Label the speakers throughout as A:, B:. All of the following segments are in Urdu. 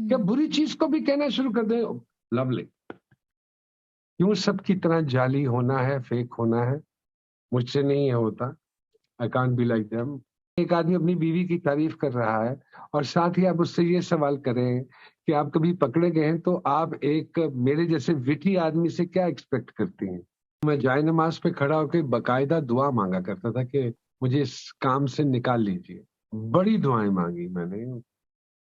A: کیا بری چیز کو بھی کہنا شروع کر دیں لولی. کیوں سب کی طرح جعلی ہونا ہے, فیک ہونا ہے؟ مجھ سے نہیں ہے ہوتا. I can't be like them. ایک آدمی اپنی بیوی کی تعریف کر رہا ہے اور ساتھ ہی آپ اس سے یہ سوال کریں کہ آپ کبھی پکڑے گئے ہیں تو آپ ایک میرے جیسے وٹی آدمی سے کیا ایکسپیکٹ کرتی ہیں. میں جائے نماز پہ کھڑا ہو کے باقاعدہ دعا مانگا کرتا تھا کہ مجھے اس کام سے نکال لیجیے. بڑی دعائیں مانگی میں نے, 1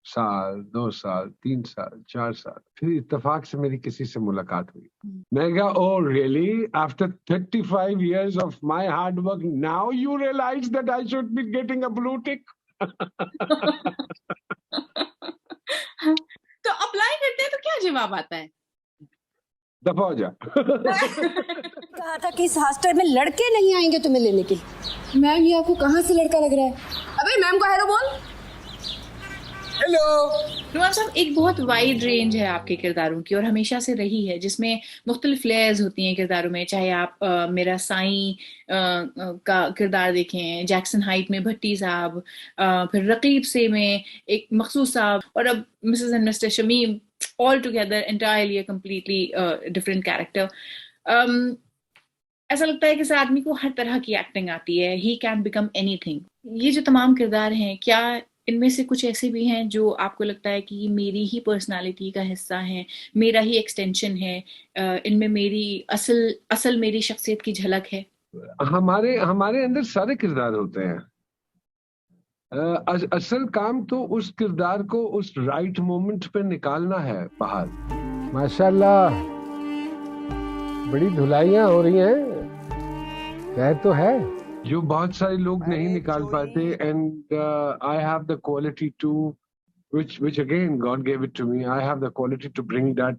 A: سال 2 سال 3 سال 4 سال. پھر اتفاق سے میری کسی سے ملاقات ہوئی. میں کہا او really after 35 years of my hard work now you realize that I should be getting a blue tick.
B: تو اپلائی کرتے ہیں تو کیا جواب آتا ہے؟
A: دفع ہو جا.
C: کہا تھا کہ اس ہاسٹل میں لڑکے نہیں آئیں گے تمہیں لینے کے لیے. میم یہ آپ کو کہاں سے لڑکا لگ رہا ہے؟ ابے میم کو ہیلو بول.
A: ہیلو.
B: نعمان صاحب ایک بہت وائڈ رینج ہے آپ کے کرداروں کی اور ہمیشہ سے رہی ہے, جس میں مختلف لیئرز ہوتی ہیں کرداروں میں. چاہے آپ میرا سائیں کا کردار دیکھیں, جیکسن ہائٹ میں بھٹی صاحب, پھر رقیب سے میں ایک مخصوص صاحب, اور اب Mrs and Mr Shamim, all together entirely a completely different character. ایسا لگتا ہے کہ اس آدمی کو ہر طرح کی ایکٹنگ آتی ہے. he can become anything. یہ جو تمام کردار ہیں, کیا ان میں سے کچھ ایسے بھی ہیں جو آپ کو لگتا ہے کہ یہ میری ہی پرسنالٹی کا حصہ ہیں, میرا ہی ایکسٹینشن ہے, ان میں میری اصل میری شخصیت کی جھلک ہے؟
A: ہمارے اندر سارے کردار ہوتے ہیں. اصل کام تو اس کردار کو اس رائٹ مومنٹ پہ نکالنا ہے باہر. ماشاءاللہ بڑی دھلائیاں ہو رہی ہیں, خیر تو ہے, جو بہت سارے لوگ نہیں نکال پاتے. And I have the quality to which again God gave it to me. I have the quality to bring that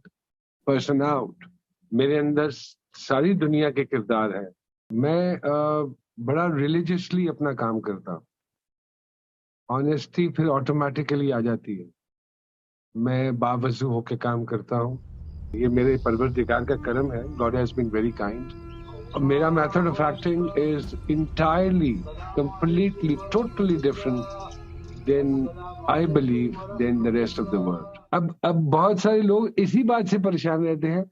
A: person out. میرے اندر ساری دنیا کے کردار ہیں. میں بڑا ریلیجسلی اپنا کام کرتا ہوں. آنیسٹی پھر آٹومیٹیکلی آ جاتی ہے. میں باوضو ہو کے کام کرتا ہوں. یہ میرے پروردگار کا کرم ہے. God has been very kind. اور میرا method of acting is entirely completely totally different than I believe than the rest of the world. اب بہت سارے لوگ اسی بات سے پریشان رہتے ہیں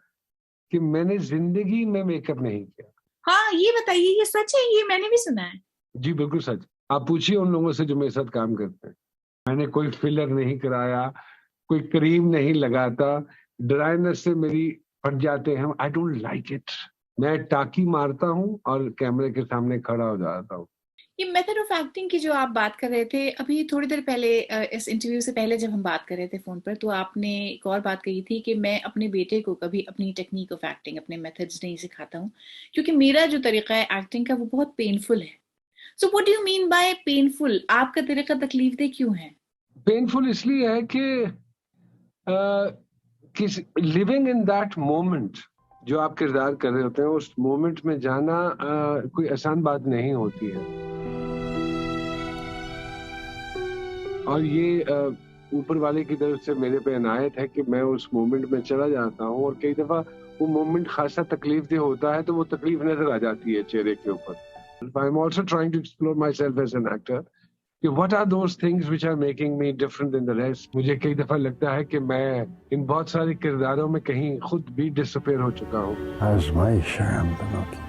A: کہ میں نے زندگی میں میک اپ نہیں کیا.
B: ہاں یہ بتائیے, یہ سچ ہے؟ یہ میں نے بھی سنا ہے.
A: جی بالکل سچ. آپ پوچھیے ان لوگوں سے جو میرے ساتھ کام کرتے ہیں. میں نے کوئی فلر نہیں کرایا, کوئی کریم نہیں لگاتا. ڈرائنس سے میری پھٹ جاتے ہیں. I don't like it. میں ٹاکی مارتا ہوں اور کیمرے کے سامنے کھڑا ہو جاتا ہوں.
B: یہ میتھڈ آف ایکٹنگ کی جو آپ بات کر رہے تھے ابھی تھوڑی دیر پہلے, اس انٹرویو سے پہلے جب ہم بات کر رہے تھے فون پر, تو آپ نے ایک اور بات کہی تھی کہ میں اپنے بیٹے کو کبھی اپنی ٹیکنیک آف ایکٹنگ, اپنے میتھڈز نہیں سکھاتا ہوں, کیونکہ میرا جو طریقہ ہے ایکٹنگ کا وہ بہت پینفل ہے. So what do you mean by painful? آپ کا طریقہ تکلیف دہ کیوں ہے؟
A: پینفل اس لیے ہے کہ لیونگ ان دیٹ مومنٹ, جو آپ کردار کر رہے ہوتے ہیں, اس مومنٹ میں جانا کوئی آسان بات نہیں ہوتی ہے. اور یہ اوپر والے کی طرف سے میرے پہ عنایت ہے کہ میں اس مومنٹ میں چلا جاتا ہوں. اور کئی دفعہ وہ مومنٹ خاصا تکلیف دہ ہوتا ہے تو وہ تکلیف نظر آ جاتی ہے چہرے کے اوپر. I'm also trying to explore myself as an actor. What are those things which are making me different than the rest? مجھے کئی دفعہ لگتا ہے کہ میں ان بہت سارے کرداروں میں کہیں خود بھی ڈسپیئر ہو چکا ہوں.
D: آزمائش ہے ہم دونوں کی.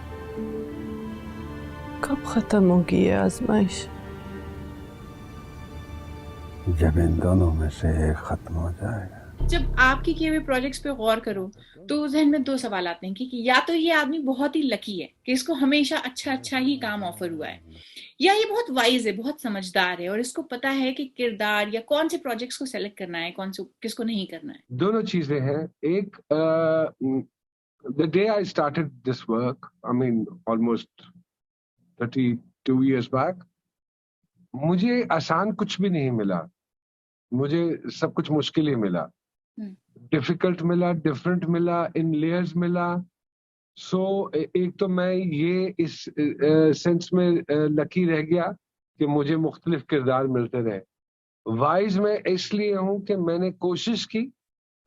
E: کب ختم ہوگی یہ آزمائش؟
D: جب ان دونوں میں سے ایک ختم ہو جائے گا.
B: جب آپ کے کیے ہوئے پروجیکٹس پہ غور کرو تو ذہن میں 2 سوال آتے ہیں کہ یا تو یہ آدمی بہت ہی لکی ہے کہ اس کو ہمیشہ اچھا ہی کام آفر ہوا ہے, یا یہ بہت وائز ہے, بہت سمجھدار ہے اور اس کو پتا ہے کہ کردار یا کون سے پروجیکٹس کو سیلیکٹ کرنا ہے, کس کو نہیں کرنا ہے.
A: دونوں چیزیں ہیں. ایک the day I started this work, I mean almost 32 years back, مجھے آسان کچھ بھی نہیں ملا. مجھے سب کچھ مشکل ہی ملا. ڈیفیکلٹ ملا, ڈفرینٹ ملا, ان لیئرز ملا. سو ایک تو میں یہ اس سینس میں لکی رہ گیا کہ مجھے مختلف کردار ملتے رہے. وائز میں اس لیے ہوں کہ میں نے کوشش کی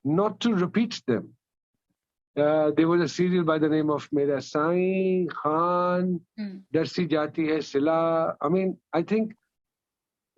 A: not to repeat them. There was a serial by the name of میرا سائیں, خان, ڈرسی جاتی ہے, سلا. I mean, I think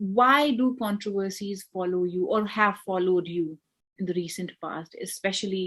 B: why do controversies follow you or have followed you in the recent past, especially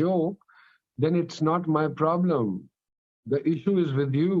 A: joke, then it's not my problem. The issue is with you.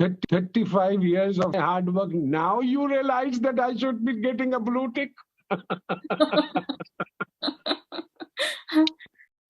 A: 35 years of hard work now you realize that I should be getting a blue tick।